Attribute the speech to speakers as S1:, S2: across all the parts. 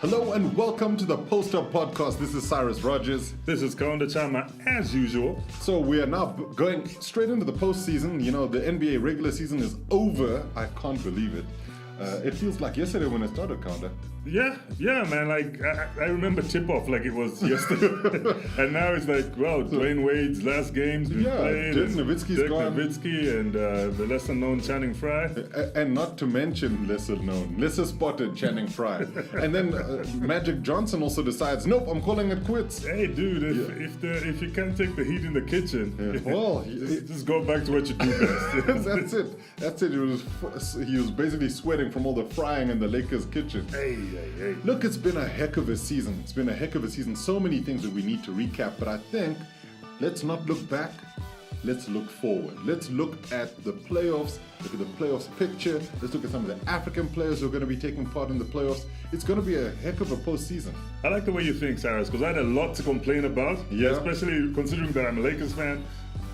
S1: Hello and welcome to the Post-Up Podcast. This is Cyrus Rogers.
S2: This is Kaunda Chama, as usual.
S1: So we are now going straight into the postseason. You know, the NBA regular season is over. I can't believe it. It feels like yesterday when it started, Kaunda.
S2: Yeah, man. Like I remember tip-off like it was yesterday, and now it's like, well, Dwayne Wade's last game's been played.
S1: Dirk Nowitzki's gone.
S2: Nowitzki and the lesser-known Channing Frye,
S1: and not to mention lesser spotted Channing Frye. And then Magic Johnson also decides, nope, I'm calling it quits.
S2: Hey, dude, if you can't take the heat in the kitchen,
S1: well,
S2: just go back to what you do best.
S1: That's it. He was basically sweating from all the frying in the Lakers' kitchen.
S2: Hey.
S1: Look, it's been a heck of a season. So many things that we need to recap, but I think let's not look back. Let's look forward. Let's look at the playoffs, look at the playoffs picture. Let's look at some of the African players who are going to be taking part in the playoffs. It's going to be a heck of a postseason.
S2: I like the way you think, Cyrus, because I had a lot to complain about, especially considering that I'm a Lakers fan.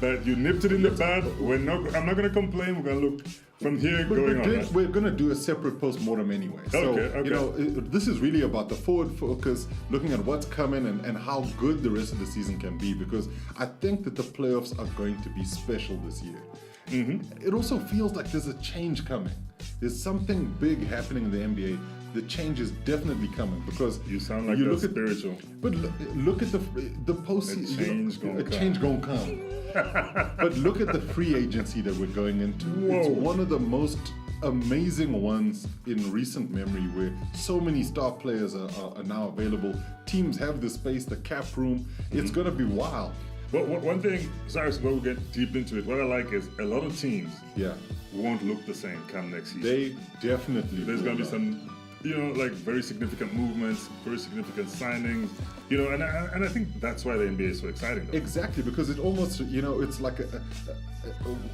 S2: But you nipped it in the bud. I'm not going to complain. We're going to look from here going on. Right?
S1: We're going to do a separate post-mortem anyway. So,
S2: okay.
S1: You know, this is really about the forward focus, looking at what's coming and how good the rest of the season can be, because I think that the playoffs are going to be special this year. Mm-hmm. It also feels like there's a change coming. There's something big happening in the NBA. The change is definitely coming because
S2: you sound like you're spiritual.
S1: But look at the postseason.
S2: A change gonna
S1: come. But look at the free agency that we're going into.
S2: Whoa.
S1: It's one of the most amazing ones in recent memory, where so many star players are now available. Teams have the space, the cap room. It's going to be wild.
S2: But one thing, Cyrus, before we get deep into it, what I like is a lot of teams won't look the same come next season.
S1: They definitely
S2: There's going to be some, like very significant movements, very significant signings, and I think that's why the NBA is so exciting, though.
S1: Exactly, because it almost, it's like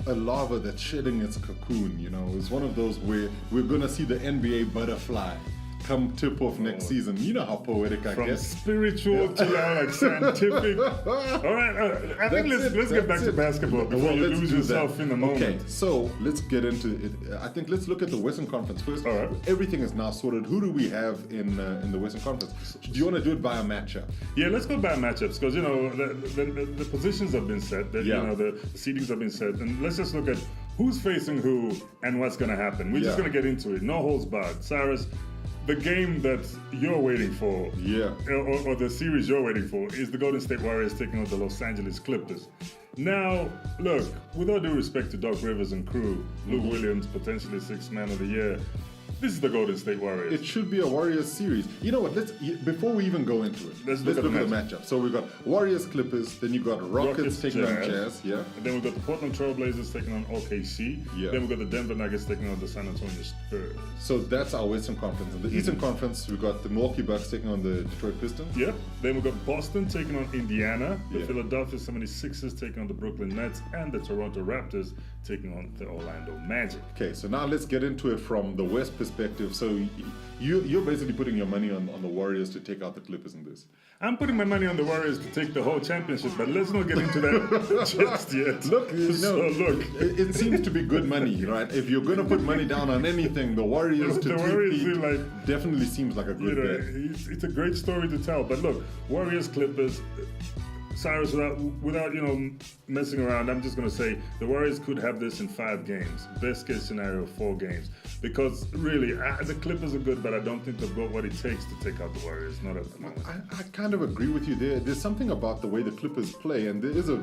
S1: a larva that's shedding its cocoon, It's one of those where we're going to see the NBA butterfly come tip off next season. You know how poetic I get.
S2: From spiritual to now like scientific. All right, I think let's get back to basketball before you lose yourself in the moment.
S1: Okay, so let's get into it. I think let's look at the Western Conference first.
S2: All right.
S1: Everything is now sorted. Who do we have in the Western Conference? Do you want to do it by a matchup?
S2: Yeah, let's go by matchups because the positions have been set. The seedings have been set, and let's just look at who's facing who and what's going to happen. We're just going to get into it. No holds barred. Cyrus, the game that you're waiting for, or the series you're waiting for, is the Golden State Warriors taking on the Los Angeles Clippers. Now, look, with all due respect to Doc Rivers and crew, Lou Williams, potentially Sixth Man of the Year, this is the Golden State Warriors.
S1: It should be a Warriors series. You know what? Before we even go into it, let's look at the matchup. So we've got Warriors Clippers, then you got Rockets taking on Jazz,
S2: and then we've got the Portland Trail Blazers taking on OKC. Then we've got the Denver Nuggets taking on the San Antonio Spurs.
S1: So that's our Western Conference. In the Eastern Conference, we've got the Milwaukee Bucks taking on the Detroit Pistons.
S2: Then we've got Boston taking on Indiana, the Philadelphia 76ers taking on the Brooklyn Nets, and the Toronto Raptors taking on the Orlando Magic.
S1: Okay, so now let's get into it from the West perspective. So you're basically putting your money on the Warriors to take out the Clippers in this.
S2: I'm putting my money on the Warriors to take the whole championship, but let's not get into that just yet.
S1: Look, it seems to be good money, right? If you're going to put money down on anything, the Warriors definitely seems like a good bet.
S2: It's a great story to tell. But look, Warriors, Clippers, Cyrus, without messing around, I'm just going to say the Warriors could have this in 5 games. Best case scenario, 4 games. Because really, the Clippers are good, but I don't think they've got what it takes to take out the Warriors. Not at the moment.
S1: I kind of agree with you there. There's something about the way the Clippers play, and there is a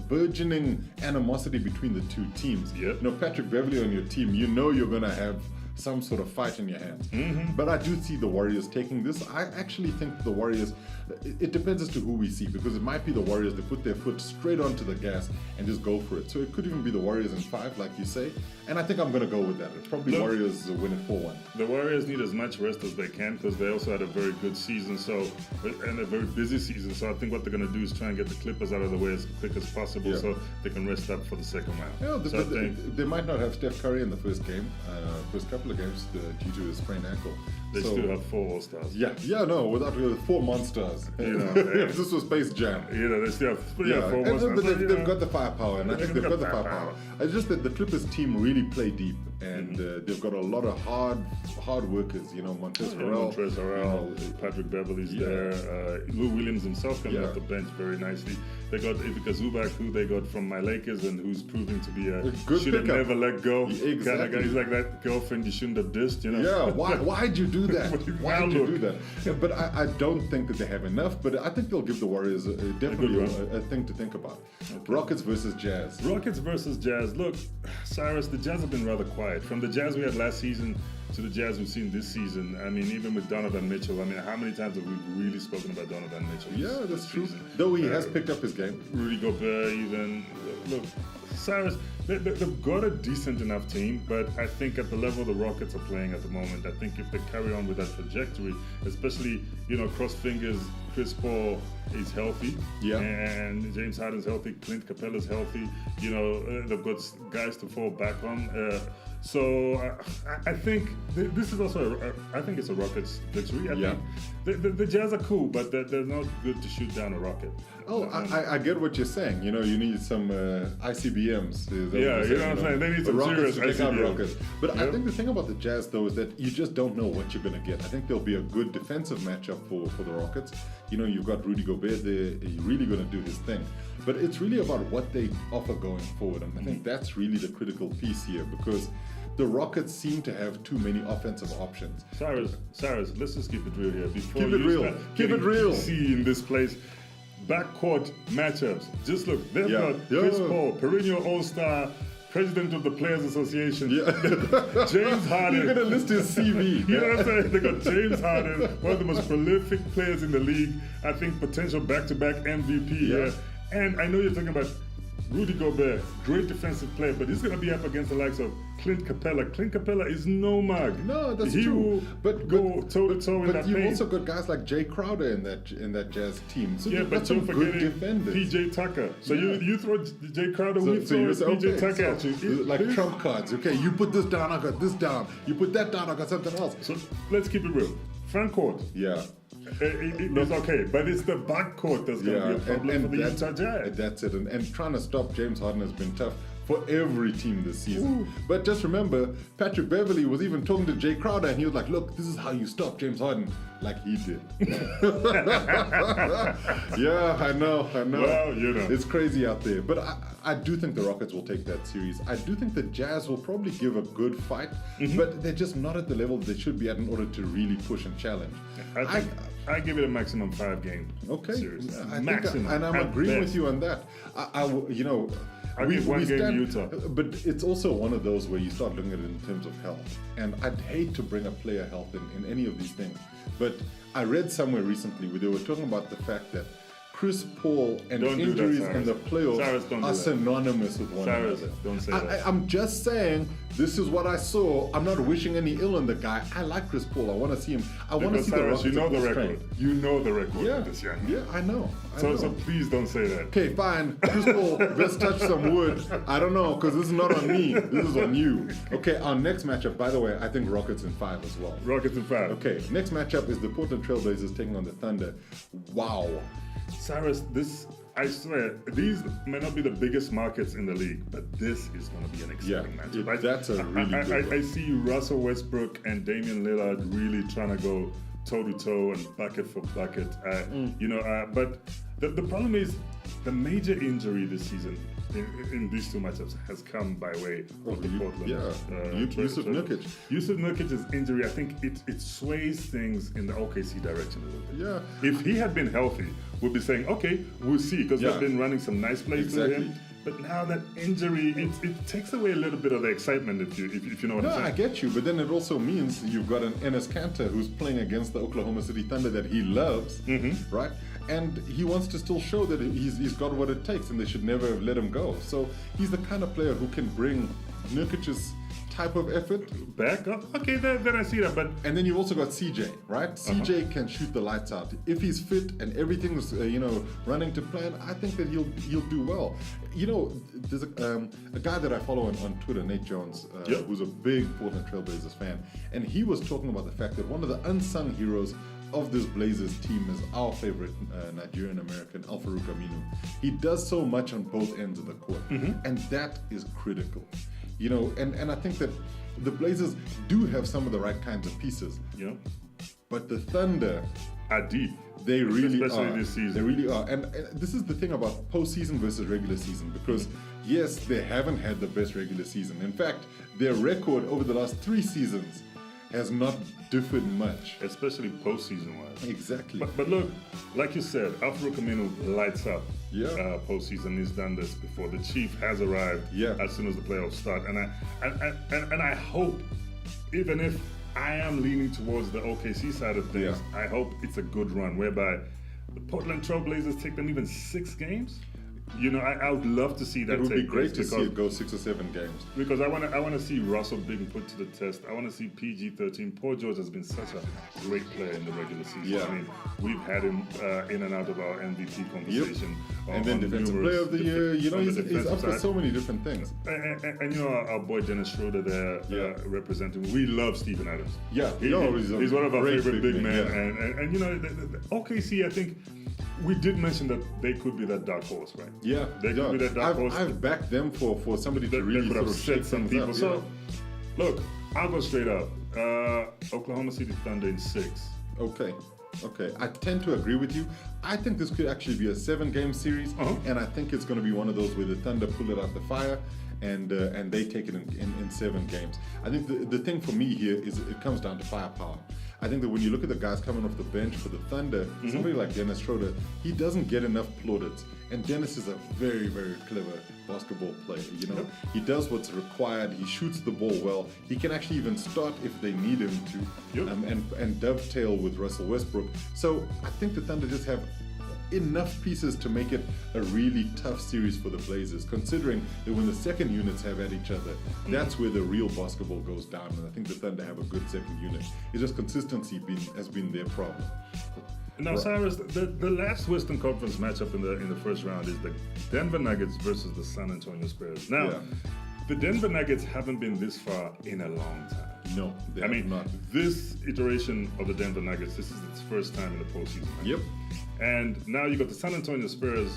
S1: burgeoning animosity between the two teams. Patrick Beverley on your team, you're going to have some sort of fight in your hands. But I do see the Warriors taking this. I actually think the Warriors, it depends as to who we see, because it might be the Warriors that put their foot straight onto the gas and just go for it. So it could even be the Warriors in 5, like you say. And I think I'm going to go with that. It's probably Warriors win it 4-1.
S2: The Warriors need as much rest as they can because they also had a very good season and a very busy season. So I think what they're going to do is try and get the Clippers out of the way as quick as possible so they can rest up for the second round.
S1: They might not have Steph Curry in the first couple couple of games due to his sprained ankle.
S2: They still have 4 All-Stars.
S1: No, without 4 monsters. If this was Space Jam.
S2: They still have 4 monsters.
S1: But they've got the firepower, and I think they've got the firepower. It's just that the Clippers team really play deep, and they've got a lot of hard workers. Montrezl Harrell,
S2: Patrick Beverly's there. Lou Williams himself coming off the bench very nicely. They got Ivica Zubac, who they got from my Lakers, and who's proving to be a
S1: good
S2: should have never let go
S1: exactly.
S2: kind of guy. He's like that girlfriend you shouldn't have dissed,
S1: Yeah, why'd you do that? Why'd you do that? Yeah, but I don't think that they have enough, but I think they'll give the Warriors definitely a thing to think about. Okay. Rockets versus Jazz.
S2: Rockets versus Jazz. Look, Cyrus, the Jazz have been rather quiet. From the Jazz we had last season to the Jazz we've seen this season. I mean, even with Donovan Mitchell, how many times have we really spoken about Donovan Mitchell?
S1: Yeah, that's true. Though he has picked up his game.
S2: Rudy Gobert even. Look, Cyrus, they've got a decent enough team, but I think at the level the Rockets are playing at the moment, I think if they carry on with that trajectory, especially, cross fingers, Chris Paul is healthy, and James Harden's healthy, Clint Capella's healthy, they've got guys to fall back on. So I think this is also I think it's a Rockets victory. I think the Jazz are cool, but they're not good to shoot down a rocket.
S1: Oh, I get what you're saying. You need some ICBMs.
S2: You know what I'm saying? They need some
S1: rockets
S2: serious
S1: to take out
S2: ICBMs.
S1: rockets. But I think the thing about the Jazz, though, is that you just don't know what you're going to get. I think there'll be a good defensive matchup for the Rockets. You've got Rudy Gobert there. He's really going to do his thing. But it's really about what they offer going forward. And I think that's really the critical piece here, because the Rockets seem to have too many offensive options.
S2: Cyrus, let's just keep it real here. Before
S1: keep it real.
S2: See in this place, backcourt matchups. Just look, they've got Chris Paul, perennial All-Star, president of the Players Association. James Harden.
S1: You're gonna list his CV.
S2: You know what I'm saying? They got James Harden, one of the most prolific players in the league. I think potential back-to-back MVP here. And I know you're talking about Rudy Gobert, great defensive player, but he's going to be up against the likes of Clint Capella. Clint Capella is no mug.
S1: No, that's
S2: he
S1: true.
S2: Will go toe to toe in that paint. But
S1: you've also got guys like Jay Crowder in that Jazz team. So
S2: but don't forget PJ Tucker. So you throw Jay Crowder, we throw PJ Tucker at you.
S1: Like trump cards. Okay, you put this down, I got this down. You put that down, I got something else.
S2: So let's keep it real. Front court.
S1: Yeah.
S2: It's okay, but it's the backcourt that's going to be a problem for the Utah Jazz.
S1: That's it. And trying to stop James Harden has been tough for every team this season. But just remember, Patrick Beverly was even talking to Jay Crowder, and he was like, look, this is how you stop James Harden, like he did. Yeah, I know.
S2: Well,
S1: it's crazy out there. But I do think the Rockets will take that series. I do think the Jazz will probably give a good fight, but they're just not at the level they should be at in order to really push and challenge.
S2: I give it a maximum 5-game series.
S1: Maximum. And I'm agreeing with you on that.
S2: I give 1 game to Utah.
S1: But it's also one of those where you start looking at it in terms of health. And I'd hate to bring up player health in any of these things. But I read somewhere recently where they were talking about the fact that Chris Paul and injuries in the playoffs are synonymous with one another.
S2: Don't say that.
S1: I'm just saying, this is what I saw. I'm not wishing any ill on the guy. I like Chris Paul. I want to see him. I want to see the Rockets.
S2: You know the record. You know the record with this young man.
S1: Yeah, I know.
S2: So please don't say that.
S1: Okay, fine. Chris Paul, let's touch some wood. I don't know, because this is not on me. This is on you. Okay, our next matchup, by the way, I think Rockets in 5 as well.
S2: Rockets in 5.
S1: Okay, next matchup is the Portland Trailblazers taking on the Thunder. Wow.
S2: Cyrus, I swear, these may not be the biggest markets in the league, but this is going to be an exciting matchup.
S1: That's a really good one.
S2: I see Russell Westbrook and Damian Lillard really trying to go toe-to-toe and bucket for bucket. But the problem is the major injury this season in these two matchups has come by way of the Portland.
S1: Yusuf Nurkic.
S2: Yusuf Nurkic's injury, I think it sways things in the OKC direction a little bit.
S1: Yeah.
S2: If he had been healthy, we'd be saying, okay, we'll see, because they've been running some nice plays through him. But now that injury, it takes away a little bit of the excitement, if you know what I'm saying.
S1: No, I get you, but then it also means you've got an Enes Kanter who's playing against the Oklahoma City Thunder that he loves, right? And he wants to still show that he's got what it takes, and they should never let him go. So he's the kind of player who can bring Nurkic's type of effort.
S2: Back up? Okay, then I see that. But
S1: and then you've also got CJ, right? CJ can shoot the lights out. If he's fit and everything's running to plan, I think that he'll do well. There's a guy that I follow on Twitter, Nate Jones, who's a big Portland Trailblazers fan, and he was talking about the fact that one of the unsung heroes of this Blazers team is our favorite Nigerian American, Al-Farouq Aminu. He does so much on both ends of the court, and that is critical. And I think that the Blazers do have some of the right kinds of pieces.
S2: Yeah.
S1: But the Thunder
S2: are deep.
S1: They really
S2: especially
S1: are.
S2: This season.
S1: They really are. And this is the thing about postseason versus regular season, because yes, they haven't had the best regular season. In fact, their record over the last 3 seasons has not differed much.
S2: Especially postseason-wise.
S1: Exactly.
S2: But look, like you said, Al-Farouq Aminu lights up postseason. He's done this before. The Chief has arrived as soon as the playoffs start. And I hope, even if I am leaning towards the OKC side of things, I hope it's a good run, whereby the Portland Trailblazers take them even 6 games. I would love to see that.
S1: It would be great to
S2: because,
S1: see it go 6 or 7 games.
S2: Because I want to see Russell being put to the test. I want to see PG-13. Paul George has been such a great player in the regular season.
S1: Yeah.
S2: I mean, we've had him in and out of our MVP conversation.
S1: And then Defensive Player of the Year. He's up for so many different things.
S2: And our boy Dennis Schroeder there representing. We love Steven Adams.
S1: Yeah,
S2: he's one of our favorite big men.
S1: Yeah.
S2: And the OKC, I think. We did mention that they could be that dark horse, right?
S1: Yeah,
S2: they could be that dark horse.
S1: I've backed them for somebody to really
S2: could
S1: sort
S2: have
S1: of shake
S2: some
S1: things
S2: people.
S1: up.
S2: So, look, I'll go straight up. Oklahoma City Thunder in 6.
S1: Okay. I tend to agree with you. I think this could actually be a 7-game series, and I think it's going to be one of those where the Thunder pull it out the fire. And they take it in 7 games. I think the thing for me here is it comes down to firepower. I think that when you look at the guys coming off the bench for the Thunder, somebody like Dennis Schroeder, he doesn't get enough plaudits. And Dennis is a very, very clever basketball player. He does what's required. He shoots the ball well. He can actually even start if they need him to, and dovetail with Russell Westbrook. So I think the Thunder just have enough pieces to make it a really tough series for the Blazers, considering that when the second units have at each other, that's where the real basketball goes down. And I think the Thunder have a good second unit. It's just consistency has been their problem.
S2: Now, Cyrus, the last Western Conference matchup in the first round is the Denver Nuggets versus the San Antonio Spurs. Now, the Denver Nuggets haven't been this far in a long time.
S1: No, they have not.
S2: This iteration of the Denver Nuggets, this is its first time in the postseason.
S1: Yep.
S2: And now you got the San Antonio Spurs,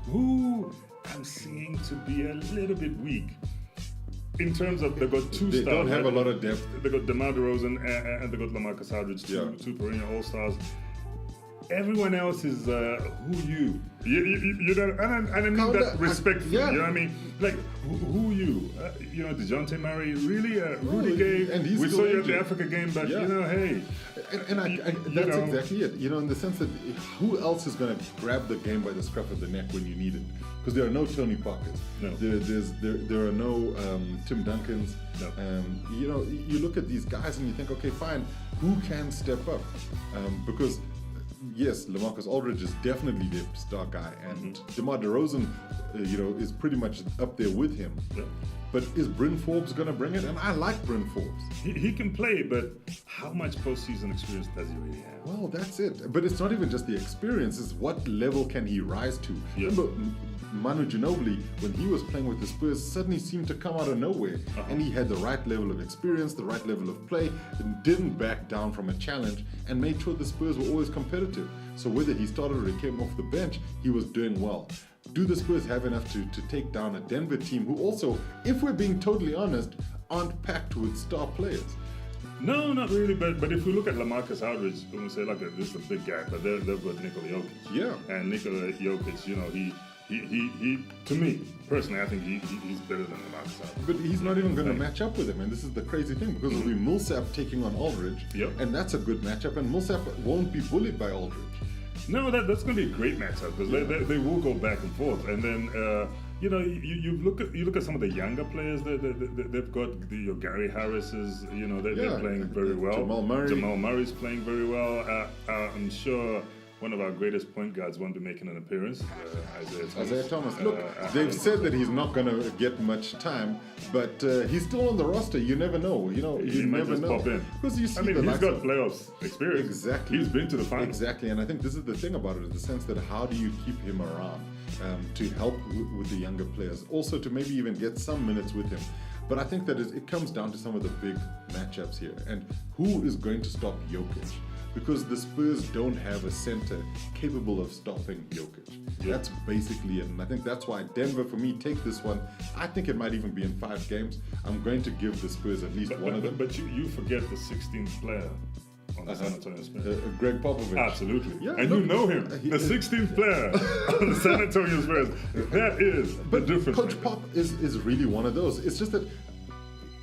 S2: who I'm seeing to be a little bit weak. In terms of, they've got 2 stars.
S1: They don't have a lot of depth.
S2: They got DeMar DeRozan and they got LaMarcus Aldridge, two perennial All-Stars. Everyone else is who you. You don't, and I mean that respectfully. You know what I mean? Like, who you? DeJounte Murray, really? Rudy Gay?
S1: And
S2: we saw you at the Africa game, but hey.
S1: And that's exactly it. In the sense that who else is going to grab the game by the scruff of the neck when you need it? Because there are no Tony Parkers.
S2: No.
S1: There are no Tim Duncans.
S2: No.
S1: You look at these guys and you think, okay, fine, who can step up? Because yes, LaMarcus Aldridge is definitely the star guy, and DeMar DeRozan, is pretty much up there with him.
S2: Yeah.
S1: But is Bryn Forbes going to bring it? And I like Bryn Forbes.
S2: He can play, but how much postseason experience does he really have?
S1: Well, that's it. But it's not even just the experience, it's what level can he rise to.
S2: Yeah.
S1: Remember, Manu Ginobili, when he was playing with the Spurs, suddenly seemed to come out of nowhere. And he had the right level of experience, the right level of play, and didn't back down from a challenge, and made sure the Spurs were always competitive. So whether he started or he came off the bench, he was doing well. Do the Spurs have enough to take down a Denver team who also, if we're being totally honest, aren't packed with star players?
S2: No, not really. But if we look at LaMarcus Aldridge, when we say this is a big guy, but they've got Nikola Jokic.
S1: Yeah.
S2: And Nikola Jokic, he to me personally, I think he's better than LaMarcus Aldridge.
S1: But he's not even going to match up with him, and this is the crazy thing, because it'll be Millsap taking on Aldridge, and that's a good matchup, and Millsap won't be bullied by Aldridge.
S2: No, that's going to be a great matchup because they will go back and forth, and then you look at some of the younger players they've got. Your Gary Harris's, they're playing very well.
S1: Jamal Murray.
S2: Jamal Murray's playing very well. I'm sure one of our greatest point guards won't be making an appearance,
S1: Isaiah Thomas. Look, they've said that he's not going to get much time, but he's still on the roster. You never know. You never know.
S2: Because you see, he's got playoffs experience.
S1: Exactly.
S2: He's been to the finals.
S1: Exactly, and I think this is the thing about it, in the sense that how do you keep him around to help with the younger players, also to maybe even get some minutes with him. But I think that it comes down to some of the big matchups here, and who is going to stop Jokic? Because the Spurs don't have a center capable of stopping Jokic. Yeah. That's basically it. And I think that's why Denver, for me, take this one. I think it might even be in 5 games. I'm going to give the Spurs at least one of them.
S2: But you forget the 16th player on the San Antonio Spurs.
S1: Greg Popovich.
S2: Absolutely. Yeah, and you know him. The 16th player on the San Antonio Spurs. That is the difference.
S1: Coach Pop is really one of those. It's just that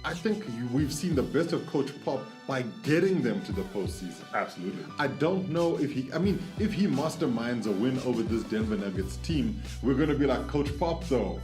S1: I think we've seen the best of Coach Pop by getting them to the postseason.
S2: Absolutely.
S1: I don't know if he masterminds a win over this Denver Nuggets team, we're going to be like, Coach Pop though.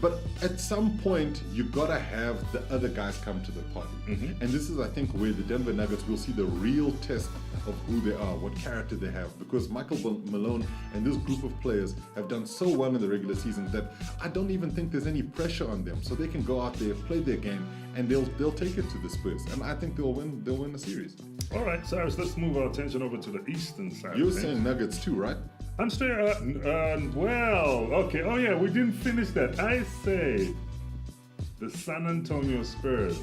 S1: But at some point, you gotta have the other guys come to the party. Mm-hmm. And this is, I think, where the Denver Nuggets will see the real test of who they are, what character they have. Because Michael Malone and this group of players have done so well in the regular season that I don't even think there's any pressure on them. So they can go out there, play their game, and they'll take it to the Spurs. And I think they'll win the series.
S2: All right, Cyrus, let's move our attention over to the Eastern side.
S1: You're saying Nuggets too, right?
S2: I'm straight. Okay. Oh yeah, we didn't finish that. I say the San Antonio Spurs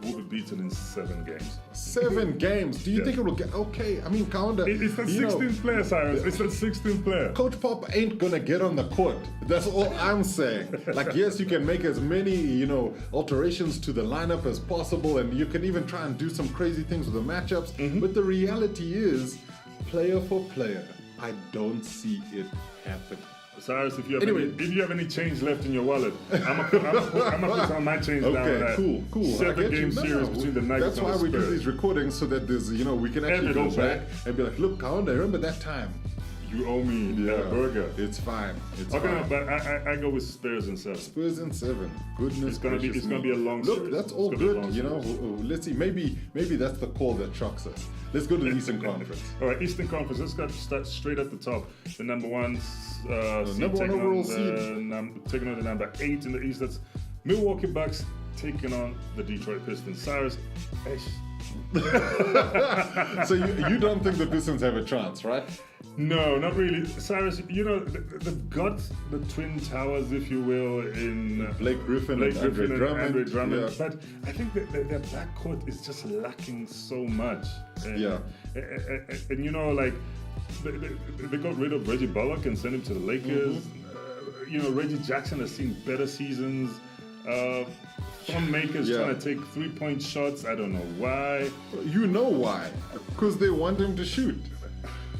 S2: will be beaten in 7 games.
S1: 7 games? Do you think it will get okay? I mean, Kaunda.
S2: It's the 16th player, Cyrus. It's the 16th player.
S1: Coach Pop ain't gonna get on the court. That's all I'm saying. Like, yes, you can make as many, alterations to the lineup as possible, and you can even try and do some crazy things with the matchups. Mm-hmm. But the reality is, player for player, I don't see it happen.
S2: Cyrus, if you have any change left in your wallet, I'm gonna put some of my change down.
S1: Okay, cool.
S2: 7-game series between the Nuggets and the Spurs.
S1: That's why we do these recordings, so that there's, we can actually go back and be like, look, Kaunda, remember that time?
S2: You owe me a burger.
S1: It's fine.
S2: No, but I go with Spurs in 7.
S1: Spurs in 7. Goodness gracious.
S2: It's gonna be a long series.
S1: Look, that's all good. Let's see. Maybe that's the call that shocks us. Let's go to the Eastern Conference.
S2: All right, Eastern Conference. Let's start straight at the top. The number one
S1: number one overall seed,
S2: taking on the number 8 in the East. That's Milwaukee Bucks taking on the Detroit Pistons. Cyrus.
S1: So you don't think the Pistons have a chance, right?
S2: No, not really. Cyrus, they've got the Twin Towers, if you will, in
S1: Blake Griffin and Andre Drummond.
S2: Yeah. But I think that their backcourt is just lacking so much. And they got rid of Reggie Bullock and sent him to the Lakers. Mm-hmm. Reggie Jackson has seen better seasons. Some makers trying to take 3-point shots. I don't know why.
S1: You know why? Because they want him to shoot.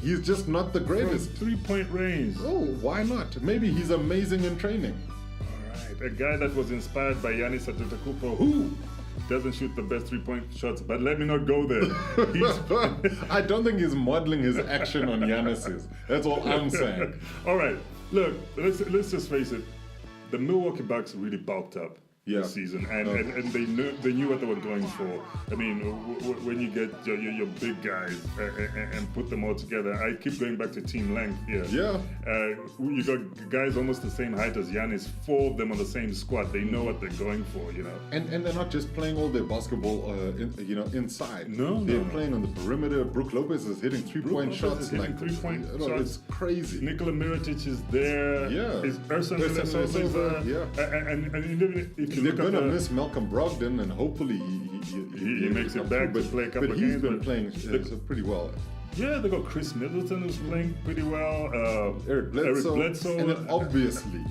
S1: He's just not the greatest.
S2: From 3-point range.
S1: Oh, why not? Maybe he's amazing in training.
S2: All right. A guy that was inspired by Giannis Antetokounmpo, who doesn't shoot the best 3-point shots, but let me not go there.
S1: I don't think he's modeling his action on Giannis's. That's all I'm saying.
S2: All right. Look, let's just face it. The Milwaukee Bucks really bulked up this season, and they knew what they were going for. I mean, when you get your big guys and put them all together, I keep going back to team length here.
S1: Yeah.
S2: You got guys almost the same height as Giannis, 4 of them on the same squad. They know what they're going for,
S1: And they're not just playing all their basketball, inside.
S2: No,
S1: they're playing on the perimeter. Brook Lopez is hitting 3-point shots.
S2: Hitting 3-point shots.
S1: It's crazy.
S2: Nikola Mirotic is there.
S1: Yeah.
S2: Is Ersan Ilyasova there. And if
S1: they're going to miss Malcolm Brogdon, and hopefully
S2: he makes it back to play a couple of games.
S1: But he's been playing pretty well.
S2: Yeah, they got Chris Middleton who's playing pretty well.
S1: Eric Bledsoe. And then obviously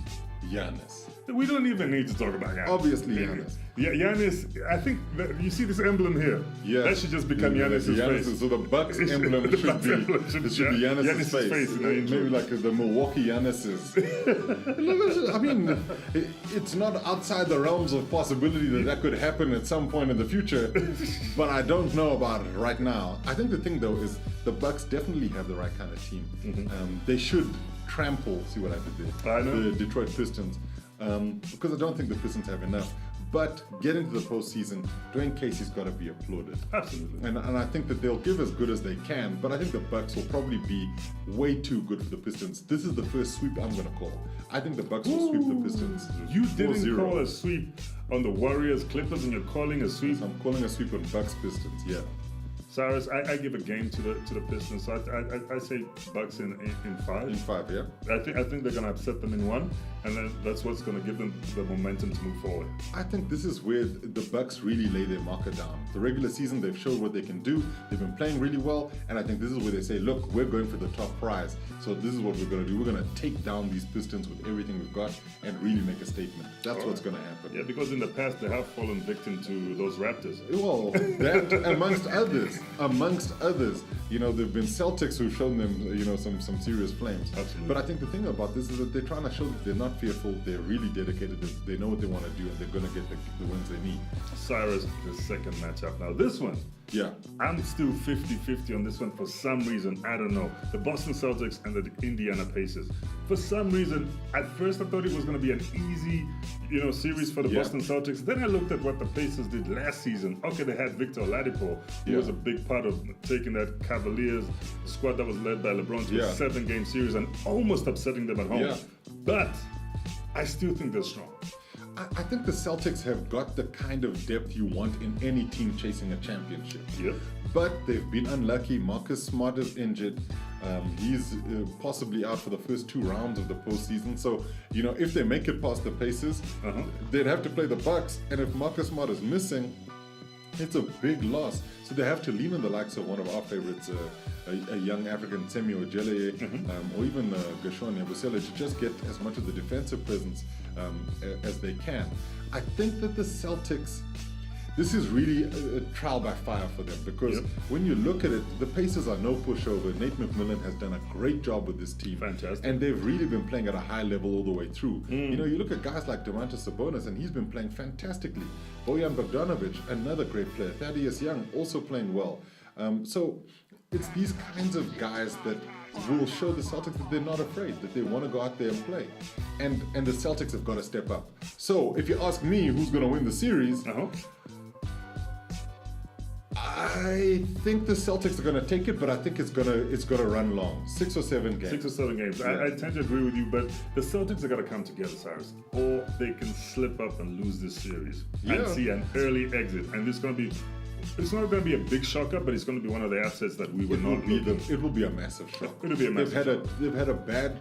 S1: Giannis.
S2: We don't even need to talk about Giannis.
S1: Obviously Giannis.
S2: Yeah, Giannis, I think you see this emblem here. Yeah. That should just become Giannis' face.
S1: So the Bucks emblem should be Giannis' face. Maybe like the Milwaukee Giannis's. I mean, it's not outside the realms of possibility that could happen at some point in the future, but I don't know about it right now. I think the thing though is the Bucks definitely have the right kind of team. Mm-hmm. They should trample, see what I did there, the Detroit Pistons. Because I don't think the Pistons have enough. But getting to the postseason, Dwayne Casey's got to be applauded.
S2: Absolutely.
S1: And I think that they'll give as good as they can, but I think the Bucks will probably be way too good for the Pistons. This is the first sweep I'm going to call. I think the Bucks will sweep the Pistons.
S2: You didn't
S1: 4-0.
S2: call a sweep on the Warriors, Clippers, and you're calling a sweep.
S1: I'm calling a sweep on Bucks Pistons. Yeah.
S2: Cyrus, I give a game to the Pistons. So I say Bucks in 5.
S1: In 5, yeah.
S2: I think they're gonna upset them in 1, and then that's what's gonna give them the momentum to move forward.
S1: I think this is where the Bucks really lay their marker down. The regular season, they've showed what they can do. They've been playing really well, and I think this is where they say, look, we're going for the top prize. So this is what we're gonna do. We're gonna take down these Pistons with everything we've got and really make a statement. That's what's gonna happen.
S2: Yeah, because in the past they have fallen victim to those Raptors.
S1: Well, that amongst others. You know, there've been Celtics who've shown them, you know, some serious flames.
S2: Absolutely.
S1: But I think the thing about this is that they're trying to show that they're not fearful, they're really dedicated, they know what they want to do, and they're going to get the wins they need.
S2: Cyrus, the second matchup. Now this one,
S1: yeah,
S2: I'm still 50-50 on this one for some reason. I don't know. The Boston Celtics and the Indiana Pacers. For some reason, at first I thought it was going to be an easy, you know, series for the Boston Celtics. Then I looked at what the Pacers did last season. Okay, they had Victor Oladipo, who was a big part of taking that Cavaliers squad that was led by LeBron to a 7-game series and almost upsetting them at home.
S1: Yeah.
S2: But I still think they're strong.
S1: I think the Celtics have got the kind of depth you want in any team chasing a championship.
S2: Yep.
S1: But they've been unlucky. Marcus Smart is injured. He's possibly out for the first 2 rounds of the postseason. So, you know, if they make it past the Pacers, they'd have to play the Bucks. And if Marcus Smart is missing, it's a big loss. So they have to lean on the likes of one of our favorites, a young African, Semi Ojeleye, or even Gershon Yabusele, to just get as much of the defensive presence as they can. I think that the Celtics, this is really a trial by fire for them, because when you look at it, the Pacers are no pushover. Nate McMillan has done a great job with this team.
S2: Fantastic.
S1: And they've really been playing at a high level all the way through. You know, you look at guys like Domantas Sabonis, and he's been playing fantastically. Bojan Bogdanovic, another great player. Thaddeus Young, also playing well. So it's these kinds of guys that will show the Celtics that they're not afraid, that they want to go out there and play. And the Celtics have got to step up. So if you ask me who's going to win the series, I think the Celtics are going to take it, but I think it's gonna run long. 6 or 7 games.
S2: 6 or 7 games. I tend to agree with you, but the Celtics are going to come together, Cyrus, or they can slip up and lose this series and see an early exit. And it's going to be, it's not going to be a big shocker, but it's going to be one of the assets that we will not lose.
S1: It will be a massive shock.
S2: It'll be a massive shock.
S1: They've had a bad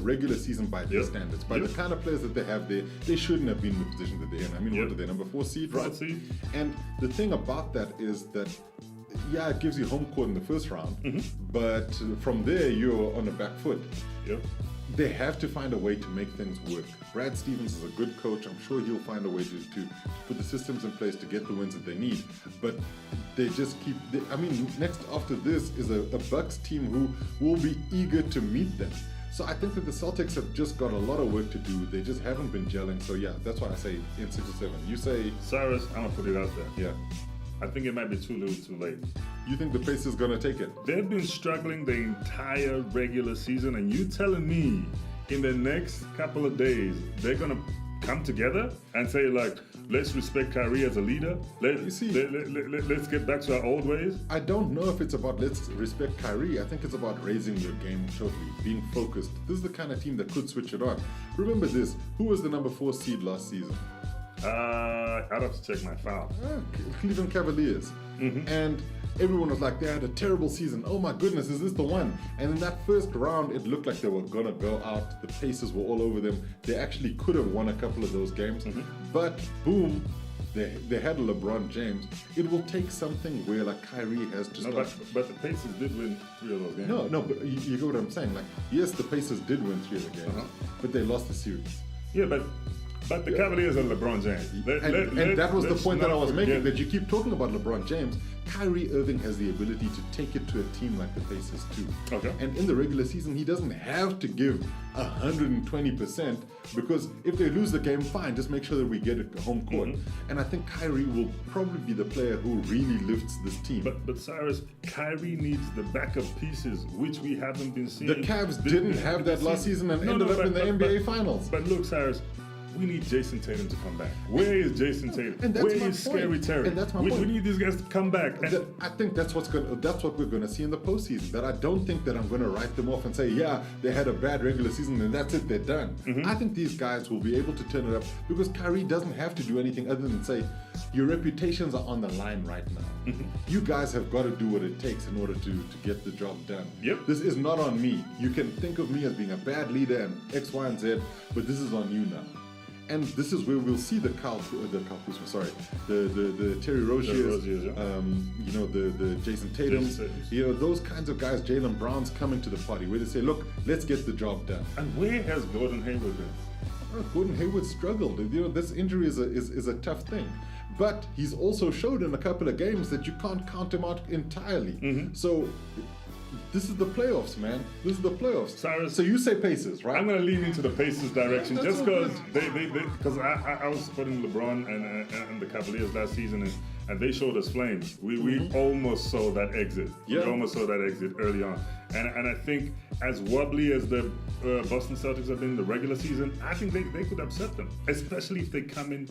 S1: regular season by their standards. By the kind of players that they have there, they shouldn't have been in the position that they're in. I mean, what are they, number 4 seed?
S2: Right seed.
S1: And the thing about that is that, yeah, it gives you home court in the first round, but from there you're on the back foot. They have to find a way to make things work. Brad Stevens is a good coach. I'm sure he'll find a way to put the systems in place to get the wins that they need. But they just keep... I mean, next after this is a Bucks team who will be eager to meet them. So I think that the Celtics have just got a lot of work to do. They just haven't been gelling. So yeah, that's why I say in 6 or 7. You say...
S2: Cyrus, I'm going to put it out there.
S1: Yeah.
S2: I think it might be too little too late.
S1: You think the Pacers going to take it?
S2: They've been struggling the entire regular season, and you telling me in the next couple of days they're going to come together and say, like, let's respect Kyrie as a leader. Let's get back to our old ways.
S1: I don't know if it's about let's respect Kyrie. I think it's about raising your game totally, being focused. This is the kind of team that could switch it on. Remember this, who was the number 4 seed last season?
S2: I'd have to check my file.
S1: Cleveland Cavaliers. And everyone was like, they had a terrible season. Oh my goodness, is this the one? And in that first round, it looked like they were going to go out. The Pacers were all over them. They actually could have won a couple of those games. But boom, they had LeBron James. It will take something where like Kyrie has to start.
S2: But the Pacers did win 3 of those games.
S1: No, but you get what I'm saying. Like, yes, the Pacers did win 3 of the games, but they lost the series.
S2: Yeah, but the Cavaliers are LeBron James.
S1: And that was the point that I was making, that you keep talking about LeBron James. Kyrie Irving has the ability to take it to a team like the Pacers too. And in the regular season, he doesn't have to give 120%, because if they lose the game, fine, just make sure that we get it to home court. And I think Kyrie will probably be the player who really lifts this team.
S2: But Cyrus, Kyrie needs the backup pieces, which we haven't been seeing.
S1: The Cavs didn't have that last season and ended up in the NBA Finals.
S2: But look, Cyrus, we need Jason Tatum to come back. Where is Jason Tatum?
S1: And that's
S2: Where
S1: my
S2: is
S1: point.
S2: Scary Terry?
S1: And that's my
S2: we
S1: point.
S2: need these guys to come back. And
S1: I think that's what we're going to see in the postseason. That I don't think that I'm going to write them off and say, yeah, they had a bad regular season and that's it, they're done. I think these guys will be able to turn it up because Kyrie doesn't have to do anything other than say, your reputations are on the line right now. You guys have got to do what it takes in order to get the job done.
S2: Yep.
S1: This is not on me. You can think of me as being a bad leader and X, Y, and Z, but this is on you now. And this is where we'll see the Terry Roziers, you know, the Jason Tatums, you know, those kinds of guys, Jaylen Brown's coming to the party where they say, look, let's get the job done.
S2: And where has Gordon Hayward been?
S1: Gordon Hayward struggled. You know, this injury is a tough thing. But he's also showed in a couple of games that you can't count him out entirely. So this is the playoffs, man. This is the playoffs.
S2: Cyrus,
S1: so you say Pacers, right?
S2: I'm going to lean into the Pacers direction just because because I was supporting LeBron and the Cavaliers last season, and they showed us flames. We almost saw that exit.
S1: Yeah.
S2: We almost saw that exit early on. And I think as wobbly as the Boston Celtics have been in the regular season, I think they could upset them, especially if they come in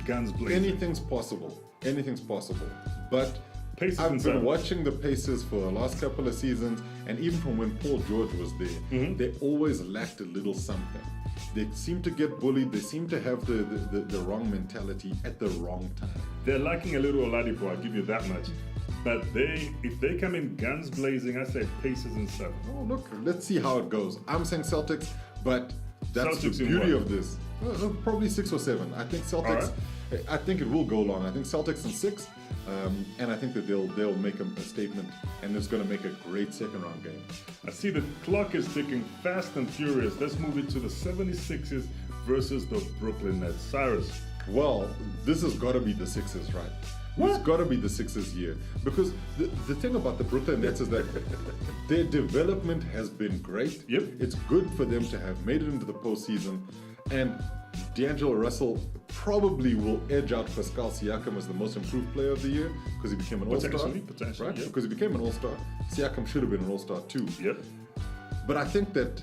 S2: guns blazing.
S1: Anything's possible. Anything's possible. But
S2: Pacers
S1: I've been watching the Pacers for the last couple of seasons, and even from when Paul George was there, they always lacked a little something. They seem to get bullied. They seem to have the wrong mentality at the wrong time.
S2: They're lacking a little Oladipo, I'll give you that much. But if they come in guns blazing, I say Pacers in 7.
S1: Oh, look, let's see how it goes. I'm saying Celtics, but that's
S2: Celtics
S1: the beauty of this. Probably 6 or 7. I think Celtics. Right. I think it will go long. I think Celtics in 6, and I think that they'll make a statement, and it's going to make a great second round game.
S2: I see the clock is ticking fast and furious. Let's move it to the 76ers versus the Brooklyn Nets. Cyrus.
S1: Well, this has got to be the Sixers, right? What? It's got to be the Sixers here. Because the thing about the Brooklyn Nets is that their development has been great.
S2: Yep.
S1: It's good for them to have made it into the postseason. And D'Angelo Russell probably will edge out Pascal Siakam as the most improved player of the year because he became an All-Star.
S2: Potentially,
S1: right?
S2: Yep.
S1: Because he became an All-Star. Siakam should have been an All-Star too.
S2: Yep.
S1: But I think that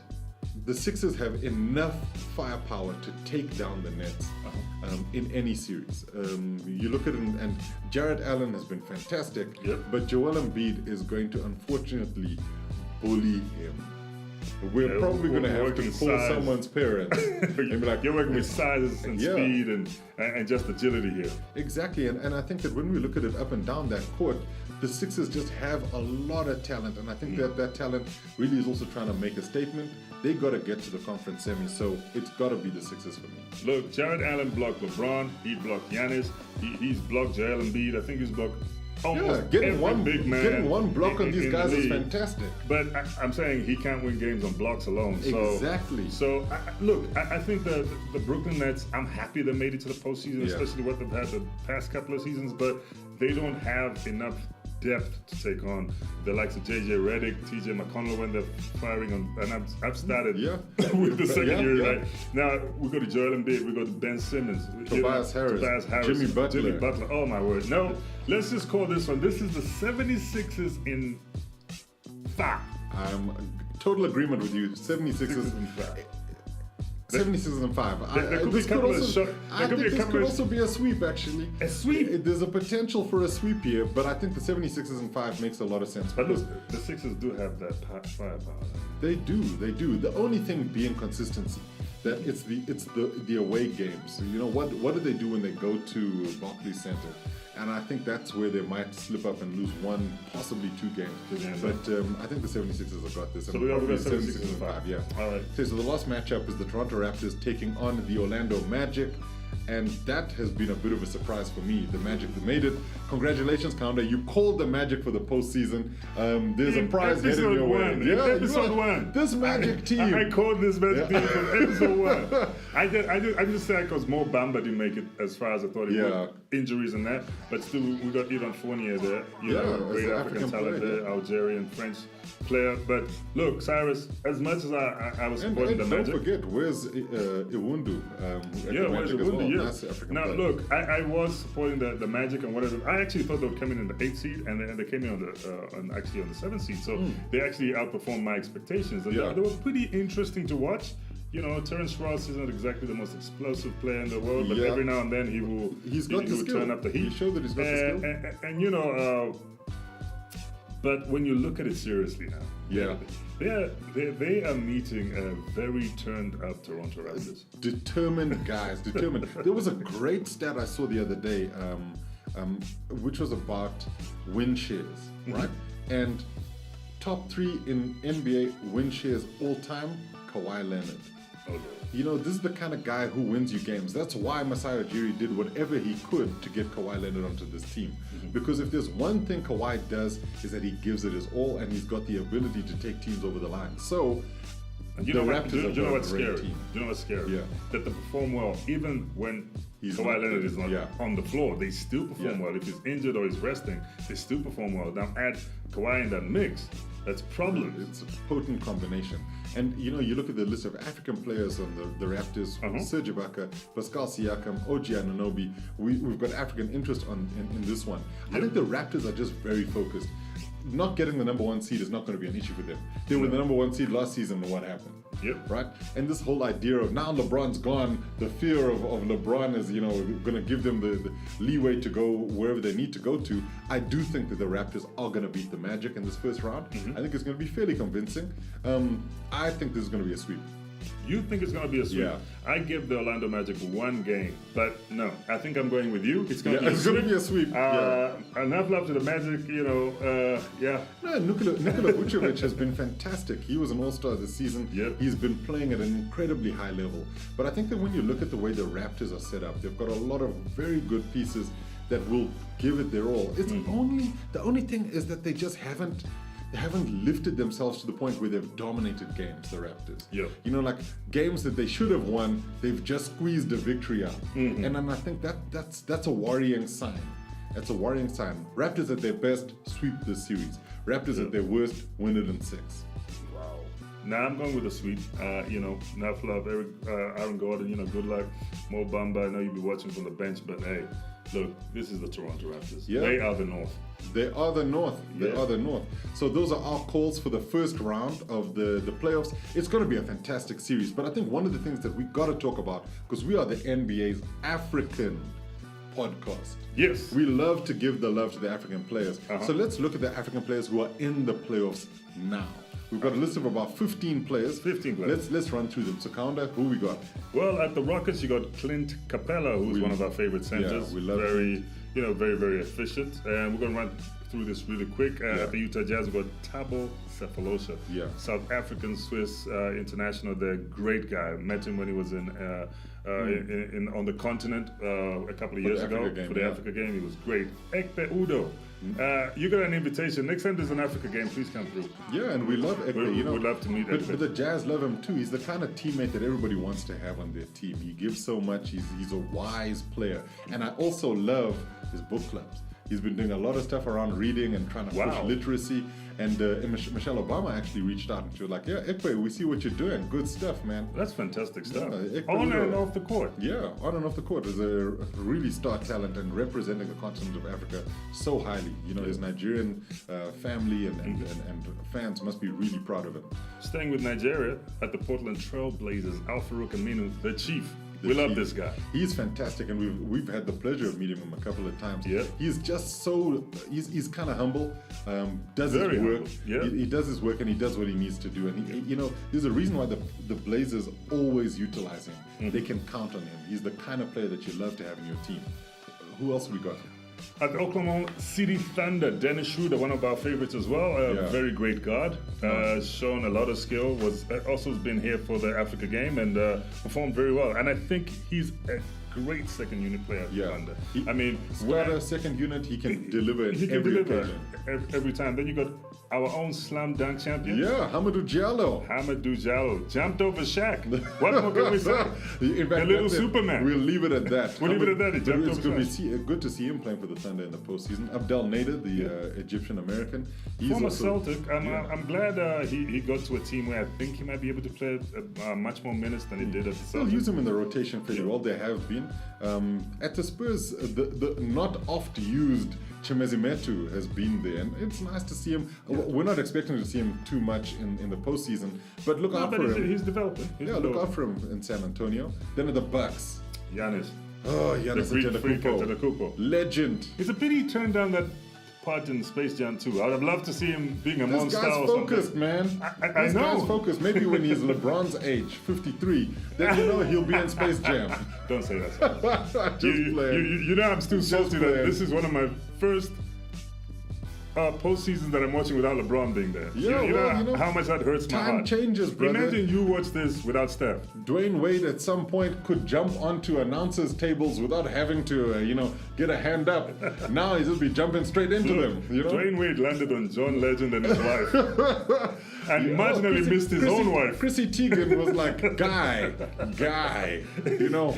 S1: the Sixers have enough firepower to take down the Nets in any series. You look at it, and Jared Allen has been fantastic, but Joel Embiid is going to unfortunately bully him. We're probably going to have to call someone's parents and be like,
S2: you're working with size and speed and just agility here.
S1: Exactly, and I think that when we look at it up and down that court, the Sixers just have a lot of talent, and I think that talent really is also trying to make a statement. They got to get to the conference semi, so it's got to be the Sixers for me.
S2: Look, Jared Allen blocked LeBron. He blocked Giannis. He's blocked Joel Embiid. I think he's blocked almost
S1: getting
S2: every big man.
S1: Getting one block on these guys is fantastic.
S2: But I'm saying he can't win games on blocks alone.
S1: Exactly.
S2: So look, I think the Brooklyn Nets, I'm happy they made it to the postseason, especially what they've had the past couple of seasons, but they don't have enough depth to take on the likes of JJ Redick, TJ McConnell when they're firing on, and I've started with the second year right now. We go to Joel Embiid, we go to Ben Simmons,
S1: Tobias Harris, Jimmy Butler.
S2: Oh my word! No, let's just call this one. This is the 76ers in 5.
S1: I'm total agreement with you. 76ers
S2: in 5.
S1: 76ers and 5.
S2: There could be a couple of shots.
S1: I think this could also be a sweep, actually.
S2: A sweep?
S1: There's a potential for a sweep here, but I think the 76ers and 5 makes a lot of sense.
S2: But look, the Sixers do have that firepower.
S1: They do. The only thing being consistency. That it's the away games. You know, what do they do when they go to Barclays Center? And I think that's where they might slip up and lose 1, possibly 2 games. But I think the 76ers have got this.
S2: So we got 76ers and 5.
S1: Yeah.
S2: All right.
S1: Okay, so the last matchup is the Toronto Raptors taking on the Orlando Magic. And that has been a bit of a surprise for me. The Magic that made it. Congratulations, Kaunda. You called the Magic for the postseason. There's a prize headed your way.
S2: Episode 1.
S1: This Magic team.
S2: I called this Magic team from episode 1. I'm just saying because Mo Bamba didn't make it as far as I thought he would. Injuries and that. But still, we got Ivan Fournier there. Great African talent there. Algerian, French player. But look, Cyrus, as much as I was supporting the Magic.
S1: Don't forget, where's Iwundu?
S2: Where's Iwundu? Now,
S1: player.
S2: look, I was supporting the Magic and whatever. I actually thought they would come in the 8th seed, and they came in on the 7th seed. So they actually outperformed my expectations. They were pretty interesting to watch. Terence Ross isn't exactly the most explosive player in the world, but
S1: Yeah.
S2: every now and then he will turn up the heat.
S1: He showed that he's got the skill.
S2: And but when you look at it seriously now,
S1: Yeah.
S2: they are meeting a very turned up Toronto Raptors.
S1: Determined guys, determined. There was a great stat I saw the other day, which was about win shares, right? And top 3 in NBA win shares all time, Kawhi Leonard.
S2: Okay.
S1: This is the kind of guy who wins you games. That's why Masai Ujiri did whatever he could to get Kawhi Leonard onto this team. Because if there's one thing Kawhi does, is that he gives it his all, and he's got the ability to take teams over the line. So,
S2: the Raptors
S1: do you know
S2: what's
S1: great
S2: scary?
S1: team.
S2: Do you know what's scary?
S1: Yeah.
S2: That they perform well, even when Kawhi Leonard is not on the floor. They still perform well. If he's injured or he's resting, they still perform well. Now add Kawhi in that mix, that's problems.
S1: It's a potent combination. And you look at the list of African players on the Raptors, Serge Ibaka, Pascal Siakam, OG Anunoby. We've got African interest in this one. I think the Raptors are just very focused. Not getting the number 1 seed is not going to be an issue for them. They were the number 1 seed last season, and what happened?
S2: Yep.
S1: Right? And this whole idea of now LeBron's gone, the fear of LeBron is, going to give them the leeway to go wherever they need to go to. I do think that the Raptors are going to beat the Magic in this first round. I think it's going to be fairly convincing. I think this is going to be a sweep.
S2: You think it's going to be a sweep?
S1: Yeah.
S2: I give the Orlando Magic 1 game, but no, I think I'm going with you. It's going to be a
S1: it's
S2: sweep.
S1: going to be a sweep.
S2: Enough love to the Magic, yeah.
S1: No, Nikola Vucevic has been fantastic. He was an all-star this season.
S2: Yep.
S1: He's been playing at an incredibly high level. But I think that when you look at the way the Raptors are set up, they've got a lot of very good pieces that will give it their all. It's the only thing is that they just haven't lifted themselves to the point where they've dominated games, the Raptors.
S2: Yep.
S1: Like games that they should have won, they've just squeezed a victory out. And then I think that's a worrying sign. That's a worrying sign. Raptors at their best sweep the series. Raptors at their worst win it in 6.
S2: Wow. Now I'm going with a sweep. Enough love, Aaron Gordon. Good luck. Mo Bamba. I know you'll be watching from the bench, but hey, look, this is the Toronto Raptors.
S1: Yeah.
S2: They are the North.
S1: They are the North. They are the North. So those are our calls for the first round of the playoffs. It's going to be a fantastic series. But I think one of the things that we got to talk about, because we are the NBA's African podcast.
S2: Yes.
S1: We love to give the love to the African players. So let's look at the African players who are in the playoffs now. We've got a list of about 15 players.
S2: 15 players.
S1: Let's run through them. So Kaunda, who we got?
S2: Well, at the Rockets, you got Clint Capella, who's one of our favorite centers.
S1: Yeah, we love
S2: very, very, very efficient. And we're going to run through this really quick. At the Utah Jazz, we've got Thabo Sefolosha, South African Swiss international. They're a great guy. Met him when he was on the continent a couple of years ago for the Africa game. He was great. Ekpe Udo. You got an invitation. Next time there's an Africa game, please come through.
S1: Yeah, and we love Ekpe.
S2: We'd love to meet Ekpe.
S1: But the Jazz love him too. He's the kind of teammate that everybody wants to have on their team. He gives so much. He's a wise player. And I also love his book clubs. He's been doing a lot of stuff around reading and trying to push literacy. And Michelle Obama actually reached out and she was like, yeah, Ekpe, we see what you're doing. Good stuff, man.
S2: That's fantastic stuff.
S1: Yeah,
S2: on and off the court.
S1: Yeah, on and off the court. Is a really star talent and representing the continent of Africa so highly. His Nigerian family and fans must be really proud of him.
S2: Staying with Nigeria, at the Portland Trail Blazers, Al-Farouq Aminu, the chief. We love this guy.
S1: He's fantastic, and we've had the pleasure of meeting him a couple of times.
S2: Yeah.
S1: He's just he's kind of humble. Does his work.
S2: Yeah.
S1: He does his work, and he does what he needs to do. And there's a reason why the Blazers always utilize him. They can count on him. He's the kind of player that you love to have in your team. Who else we got?
S2: At the Oklahoma City Thunder, Dennis Schroeder, one of our favorites as well, very great guard, shown a lot of skill, was also been here for the Africa game and performed very well. And I think he's a great second unit player at the Thunder.
S1: Starter, second unit, he can deliver in every occasion.
S2: Every time. Then you got our own slam dunk champion.
S1: Yeah, Hamidou
S2: Diallo jumped over Shaq. What more can we say?
S1: In fact,
S2: a little Superman.
S1: We'll leave it at that.
S2: We'll leave it at that. He jumped over
S1: Shaq. Good to see him playing for the Thunder in the postseason. Abdel Nader, the Egyptian American.
S2: Former Celtic. I'm glad he got to a team where I think he might be able to play much more minutes than he did at the Celtics.
S1: They'll use him in the rotation fairly well. They have been. At the Spurs, the not oft used Chimezimetu has been there, and it's nice to see him.
S2: Yeah.
S1: We're not expecting to see him too much in the postseason, but look out for him.
S2: He's developing.
S1: Look out for him in San Antonio. Then at the Bucks.
S2: Giannis.
S1: Oh, Giannis
S2: Antetokounmpo.
S1: Legend.
S2: It's a pity he turned down that part in Space Jam 2. I would have loved to see him being a monster.
S1: This guy's focused, man.
S2: I know.
S1: This guy's focused. Maybe when he's LeBron's age, 53, then he'll be in Space Jam.
S2: Don't say that. You know I'm still salty that this is one of my first postseasons that I'm watching without LeBron being there.
S1: Yeah,
S2: you know how much that hurts my heart.
S1: Time changes, brother.
S2: Imagine you watch this without Steph.
S1: Dwayne Wade at some point could jump onto announcers' tables without having to, get a hand up. Now he'll just be jumping straight into them.
S2: Dwayne Wade landed on John Legend and his wife, and marginally missed his own wife.
S1: Chrissy Teigen was like, guy.
S2: That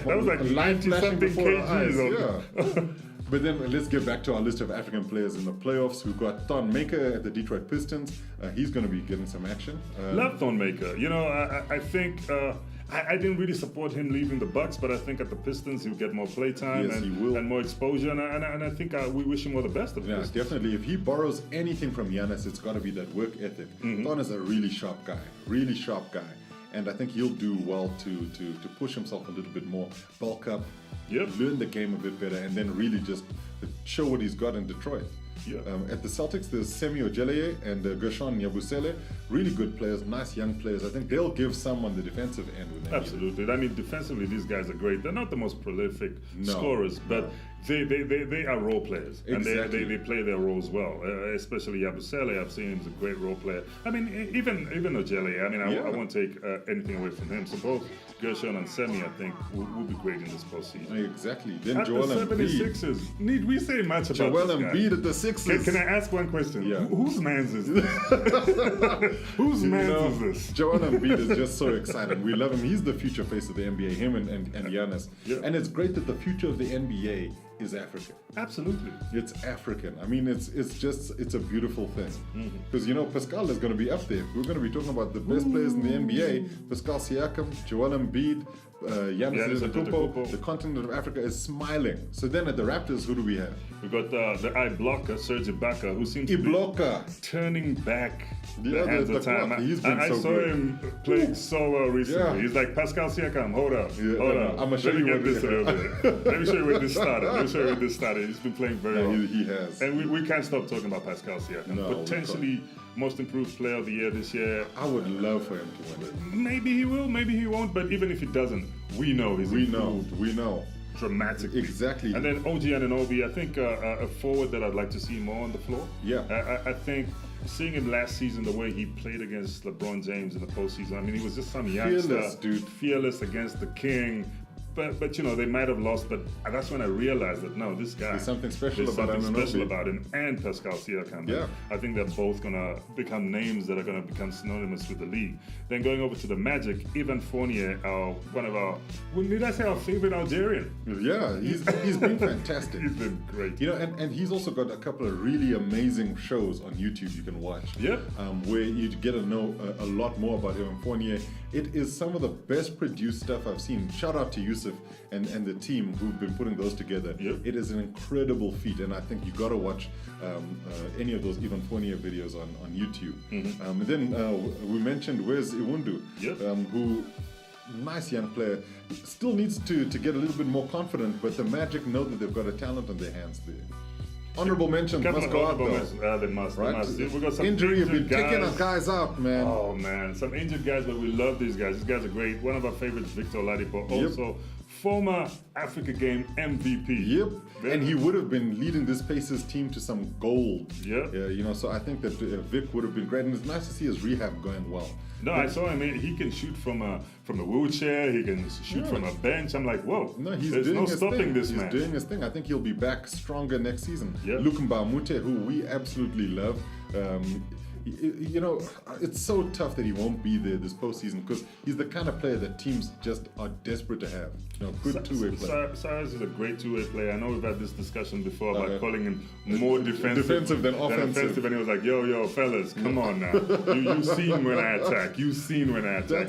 S2: was like
S1: light flashing
S2: 90-something
S1: before her eyes.
S2: kgs.
S1: Yeah. But then let's get back to our list of African players in the playoffs. We've got Thon Maker at the Detroit Pistons. He's going to be getting some action.
S2: Love Thon Maker. I think I didn't really support him leaving the Bucks, but I think at the Pistons he'll get more playtime and more exposure. And I think we wish him all the best.
S1: Yeah, definitely. If he borrows anything from Giannis, it's got to be that work ethic. Thon is a really sharp guy. And I think he'll do well to push himself a little bit more, bulk up, learn the game a bit better, and then really just show what he's got in Detroit.
S2: Yeah.
S1: At the Celtics, there's Semi Ojeleye and Gershon Yabusele. Really good players, nice young players. I think they'll give some on the defensive end with them.
S2: Absolutely. I mean, defensively, these guys are great. They're not the most prolific scorers, but they are role players.
S1: Exactly.
S2: And they play their roles well. Especially Yabusele, I've seen him as a great role player. I mean, even Ojeleye, I won't take anything away from him. So both Gershon and Semi, I think, will be great in this postseason.
S1: Exactly. Then
S2: At
S1: Joel
S2: the 76ers, need we say much about
S1: Joel
S2: this guy?
S1: Embiid at the Sixers.
S2: Can I ask one question?
S1: Yeah.
S2: Whose man's is this? Whose man's is this?
S1: Joel Embiid is just so exciting. We love him. He's the future face of the NBA, him and Giannis.
S2: Yeah.
S1: And it's great that the future of the NBA is African.
S2: Absolutely.
S1: It's African. I mean, it's a beautiful thing. Because, Pascal is going to be up there. We're going to be talking about the best players in the NBA. Pascal Siakam, Joel Embiid, Giannis Antetokounmpo. The continent of Africa is smiling. So then at the Raptors, who do we have?
S2: We got the eye blocker, Serge Ibaka, who seems to be turning back the hands of time. I saw him playing so well recently.
S1: Yeah.
S2: He's like, Pascal Siakam, hold up.
S1: I'm going to show you
S2: Let me show you where this started. He's been playing very well.
S1: He has.
S2: And we can't stop talking about Pascal Siakam.
S1: No,
S2: potentially most improved player of the year this year.
S1: I would love for him to win it.
S2: Maybe he will, maybe he won't, but even if he doesn't, we know he's improved.
S1: We know.
S2: Dramatically.
S1: Exactly.
S2: And then OG Anunoby, I think a forward that I'd like to see more on the floor.
S1: Yeah.
S2: I think seeing him last season, the way he played against LeBron James in the postseason, I mean, he was just some youngster.
S1: Fearless, dude.
S2: Fearless against the king. But they might have lost, but that's when I realized that no, this guy,
S1: there's something special
S2: about him and Pascal Siakam.
S1: Yeah.
S2: I think they're both gonna become names that are gonna become synonymous with the league. Then going over to the Magic, Ivan Fournier, one of our, did I say our favorite Algerian?
S1: Yeah, he's been fantastic.
S2: He's been great.
S1: And he's also got a couple of really amazing shows on YouTube you can watch.
S2: Yep.
S1: Where you get to know a lot more about Ivan Fournier. It is some of the best produced stuff I've seen. Shout out to Yusuf and the team who've been putting those together.
S2: Yep.
S1: It is an incredible feat, and I think you got to watch any of those Ivan Fournier videos on YouTube. And then we mentioned where's Iwundu, who, nice young player, still needs to get a little bit more confident, but the Magic know that they've got a talent on their hands there. Honorable mentions must go out though.
S2: They must.
S1: Right?
S2: We got some
S1: Injury have been kicking
S2: guys.
S1: us guys out, man.
S2: Oh man, some injured guys, but we love these guys. These guys are great. One of our favorites, Victor Oladipo, also former Africa Game MVP.
S1: Yep. And he would have been leading this Pacers team to some gold.
S2: Yeah.
S1: So I think that Vic would have been great, and it's nice to see his rehab going well.
S2: No, I saw him. He can shoot from a wheelchair. He can shoot from a bench. I'm like, whoa.
S1: No, he's
S2: there's
S1: doing
S2: no
S1: his
S2: stopping
S1: thing.
S2: this
S1: he's
S2: man.
S1: He's doing his thing. I think he'll be back stronger next season.
S2: Yeah.
S1: Lukumba Mute, who we absolutely love. It's so tough that he won't be there this postseason because he's the kind of player that teams just are desperate to have. Good two-way player.
S2: Cyrus is a great two-way player. I know we've had this discussion before about calling him more defensive
S1: than offensive.
S2: And he was like, yo, fellas, come on now. You've seen when I attack.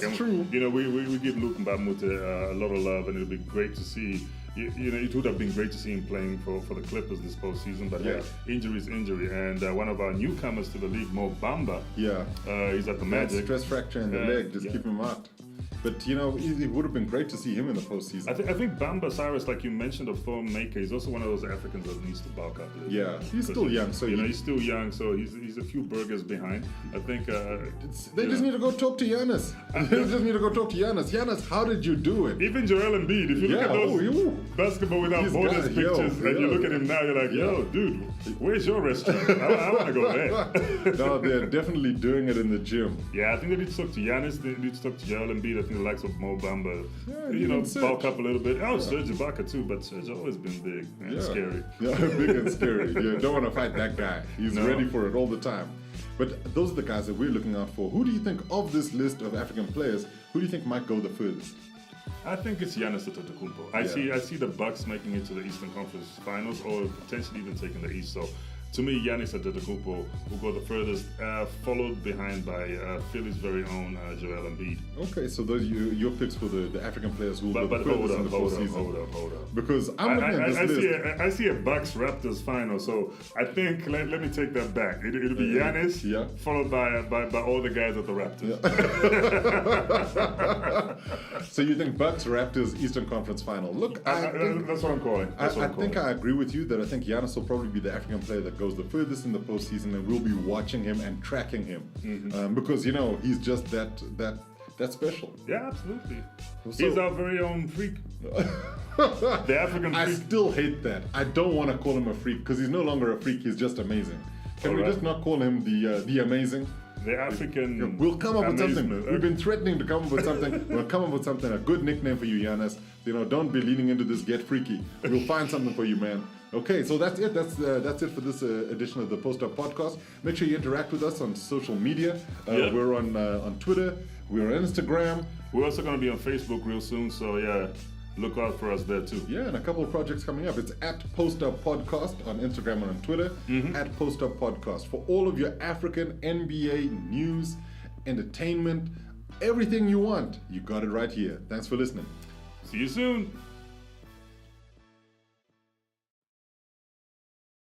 S1: That's true.
S2: We give Lukumba Mute a lot of love, and it'll be great to see it would have been great to see him playing for the Clippers this postseason, but injury is injury. And one of our newcomers to the league, Mo Bamba, he's at the Magic.
S1: Stress fracture in the leg, just keep him out. But, it would have been great to see him in the postseason.
S2: I think Bamba, Cyrus, like you mentioned, a form maker, he's also one of those Africans that needs to bulk up a little bit.
S1: He's still young. So
S2: he's still young, so he's a few burgers behind. I think...
S1: they just need to go talk to Giannis. Giannis, how did you do it?
S2: Even Joel Embiid, if you look at those Basketball Without Borders pictures, and you look at him now, you're like, yo, dude, where's your restaurant? I want to go there.
S1: No, they're definitely doing it in the gym.
S2: Yeah, I think they need to talk to Giannis, they need to talk to Joel Embiid, I think the likes of Mo Bamba, bulk up a little bit. Serge Ibaka too, but Serge always been big and scary.
S1: Yeah, big and scary. You don't want to fight that guy. He's ready for it all the time. But those are the guys that we're looking out for. Who do you think of this list of African players, who do you think might go the furthest?
S2: I think it's Giannis Antetokounmpo. I see the Bucks making it to the Eastern Conference Finals, or potentially even taking the East. So, to me, Giannis Antetokounmpo will go the furthest, followed behind by Philly's very own Joel Embiid.
S1: Okay, so those your picks for the African players who will go the furthest in the postseason.
S2: Hold up.
S1: Because I'm looking at this list.
S2: I see a Bucks Raptors final, so I think let me take that back. It'll be Giannis, followed by all the guys at the Raptors.
S1: Yeah. So you think Bucks Raptors Eastern Conference final? Look,
S2: that's what I'm calling.
S1: I think I agree with you that I think Giannis will probably be the African player that goes the furthest in the postseason, and we'll be watching him and tracking him because he's just that special.
S2: Yeah, absolutely. So, he's our very own freak. The African freak.
S1: I still hate that. I don't want to call him a freak because he's no longer a freak. He's just amazing. Can we just not call him the amazing?
S2: The African.
S1: We'll come up with something.
S2: Okay.
S1: We've been threatening to come up with something. We'll come up with something. A good nickname for you, Giannis. Don't be leaning into this get freaky. We'll find something for you, man. Okay, so that's it. That's it for this edition of the Post Up Podcast. Make sure you interact with us on social media. We're on Twitter. We're on Instagram.
S2: We're also going to be on Facebook real soon. So look out for us there too.
S1: Yeah, and a couple of projects coming up. It's at Post Up Podcast on Instagram and on Twitter. At Post Up Podcast for all of your African NBA news, entertainment, everything you want. You got it right here. Thanks for listening.
S2: See you soon.